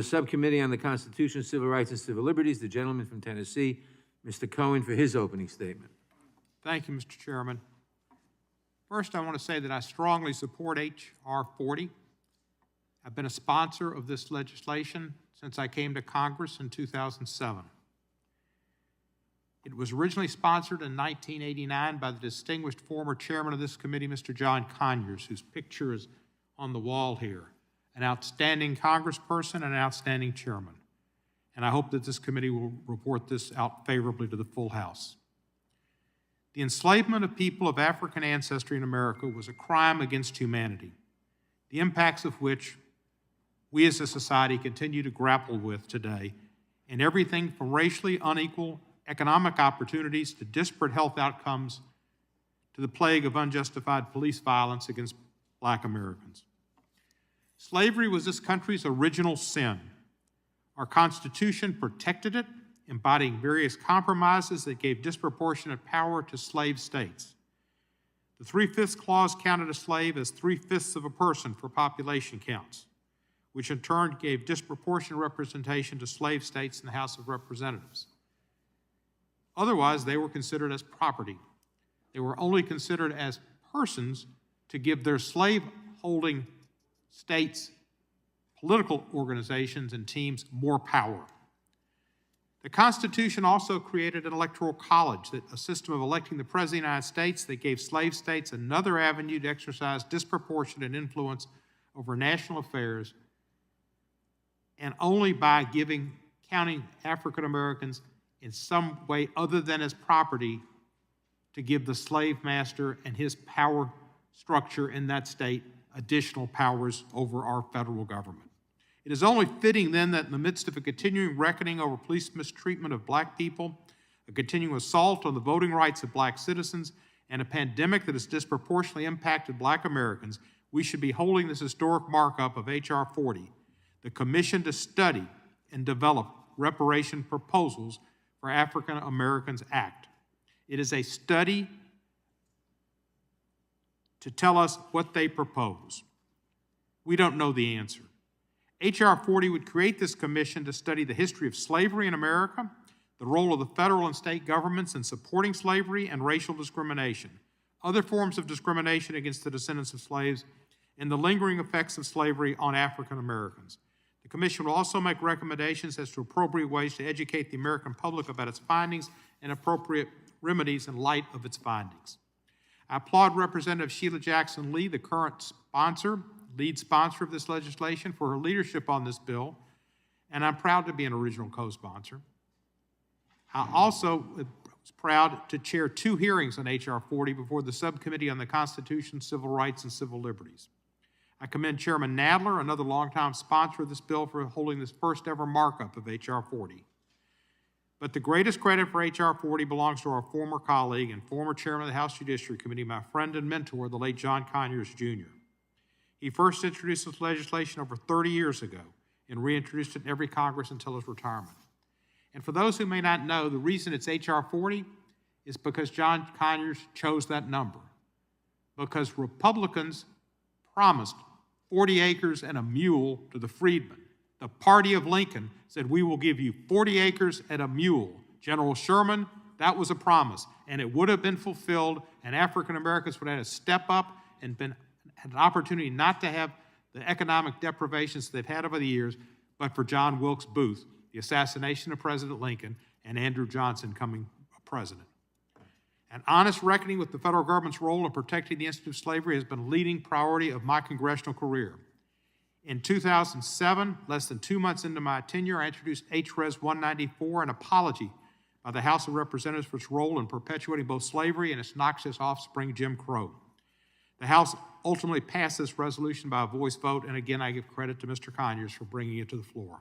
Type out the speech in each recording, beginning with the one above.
The Subcommittee on the Constitution, Civil Rights, and Civil Liberties, the gentleman from Tennessee, Mr. Cohen, for his opening statement. Thank you, Mr. Chairman. First, I want to say that I strongly support H.R. 40. I've been a sponsor of this legislation since I came to Congress in 2007. It was originally sponsored in 1989 by the distinguished former chairman of this committee, Mr. John Conyers, whose picture is on the wall here, an outstanding congressperson and an outstanding chairman. And I hope that this committee will report this out favorably to the full House. The enslavement of people of African ancestry in America was a crime against humanity, the impacts of which we as a society continue to grapple with today in everything from racially unequal economic opportunities to disparate health outcomes to the plague of unjustified police violence against Black Americans. Slavery was this country's original sin. Our Constitution protected it, embodying various compromises that gave disproportionate power to slave states. The 3/5 clause counted a slave as 3/5 of a person for population counts, which in turn gave disproportionate representation to slave states in the House of Representatives. Otherwise, they were considered as property. They were only considered as persons to give their slave-holding states, political organizations, and teams more power. The Constitution also created an electoral college, a system of electing the President of the United States that gave slave states another avenue to exercise disproportionate influence over national affairs, and only by counting African Americans in some way other than as property to give the slave master and his power structure in that state additional powers over our federal government. It is only fitting then that in the midst of a continuing reckoning over police mistreatment of Black people, a continuing assault on the voting rights of Black citizens, and a pandemic that has disproportionately impacted Black Americans, we should be holding this historic markup of H.R. 40, the commission to study and develop reparation proposals for African Americans Act. It is a study to tell us what they propose. We don't know the answer. H.R. 40 would create this commission to study the history of slavery in America, the role of the federal and state governments in supporting slavery and racial discrimination, other forms of discrimination against the descendants of slaves, and the lingering effects of slavery on African Americans. The commission will also make recommendations as to appropriate ways to educate the American public about its findings and appropriate remedies in light of its findings. I applaud Representative Sheila Jackson Lee, the current lead sponsor of this legislation, for her leadership on this bill, and I'm proud to be an original co-sponsor. I also was proud to chair 2 hearings on H.R. 40 before the Subcommittee on the Constitution, Civil Rights, and Civil Liberties. I commend Chairman Nadler, another longtime sponsor of this bill, for holding this first ever markup of H.R. 40. But the greatest credit for H.R. 40 belongs to our former colleague and former chairman of the House Judiciary Committee, my friend and mentor, the late John Conyers, Jr. He first introduced this legislation over 30 years ago and reintroduced it in every Congress until his retirement. And for those who may not know, the reason it's H.R. 40 is because John Conyers chose that number, because Republicans promised 40 acres and a mule to the freedmen. The party of Lincoln said, we will give you 40 acres and a mule. General Sherman, that was a promise, and it would have been fulfilled, and African Americans would have had to step up and had an opportunity not to have the economic deprivations they've had over the years, but for John Wilkes Booth, the assassination of President Lincoln, and Andrew Johnson coming president. An honest reckoning with the federal government's role in protecting the institute of slavery has been a leading priority of my congressional career. In 2007, less than 2 months into my tenure, I introduced H.Res. 194, an apology by the House of Representatives for its role in perpetuating both slavery and its noxious offspring, Jim Crow. The House ultimately passed this resolution by a voice vote, and again, I give credit to Mr. Conyers for bringing it to the floor.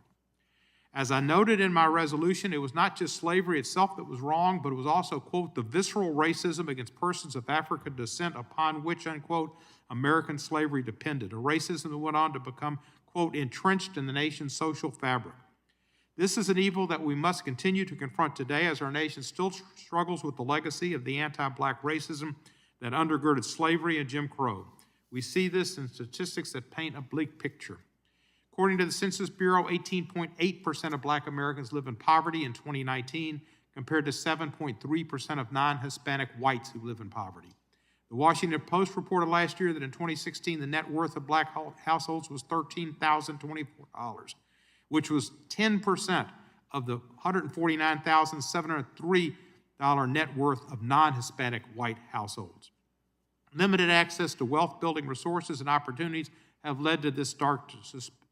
As I noted in my resolution, it was not just slavery itself that was wrong, but it was also, quote, the visceral racism against persons of African descent upon which, unquote, American slavery depended, a racism that went on to become, quote, entrenched in the nation's social fabric. This is an evil that we must continue to confront today as our nation still struggles with the legacy of the anti-Black racism that undergirded slavery and Jim Crow. We see this in statistics that paint a bleak picture. According to the Census Bureau, 18.8% of Black Americans live in poverty in 2019, compared to 7.3% of non-Hispanic whites who live in poverty. The Washington Post reported last year that in 2016, the net worth of Black households was $13,024, which was 10% of the $149,703 net worth of non-Hispanic white households. Limited access to wealth-building resources and opportunities have led to this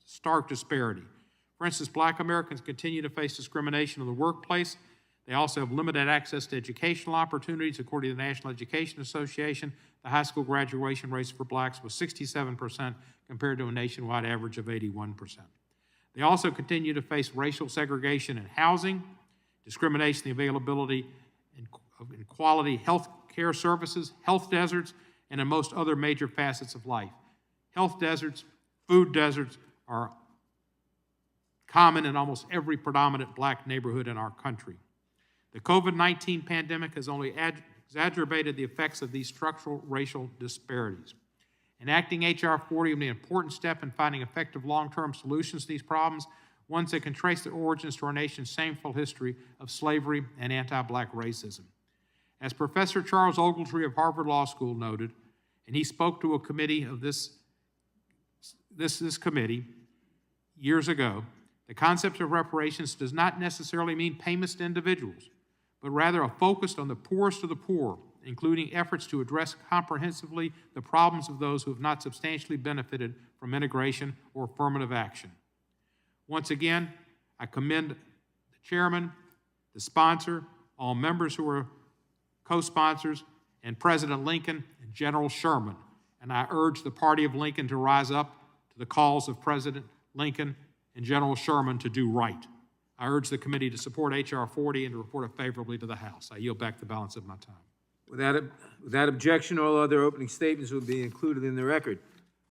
stark disparity. For instance, Black Americans continue to face discrimination in the workplace. They also have limited access to educational opportunities. According to the National Education Association, the high school graduation rate for blacks was 67% compared to a nationwide average of 81%. They also continue to face racial segregation in housing, discrimination in the availability of quality health care services, health deserts, and in most other major facets of life. Health deserts, food deserts are common in almost every predominant Black neighborhood in our country. The COVID-19 pandemic has only exacerbated the effects of these structural racial disparities. Enacting H.R. 40 will be an important step in finding effective long-term solutions to these problems, ones that can trace their origins to our nation's shameful history of slavery and anti-Black racism. As Professor Charles Ogletree of Harvard Law School noted, and he spoke to a committee of this committee years ago, the concept of reparations does not necessarily mean payments to individuals, but rather a focus on the poorest of the poor, including efforts to address comprehensively the problems of those who have not substantially benefited from integration or affirmative action. Once again, I commend the chairman, the sponsor, all members who are co-sponsors, and President Lincoln and General Sherman. And I urge the party of Lincoln to rise up to the calls of President Lincoln and General Sherman to do right. I urge the committee to support H.R. 40 and to report it favorably to the House. I yield back the balance of my time. Without objection, all other opening statements will be included in the record.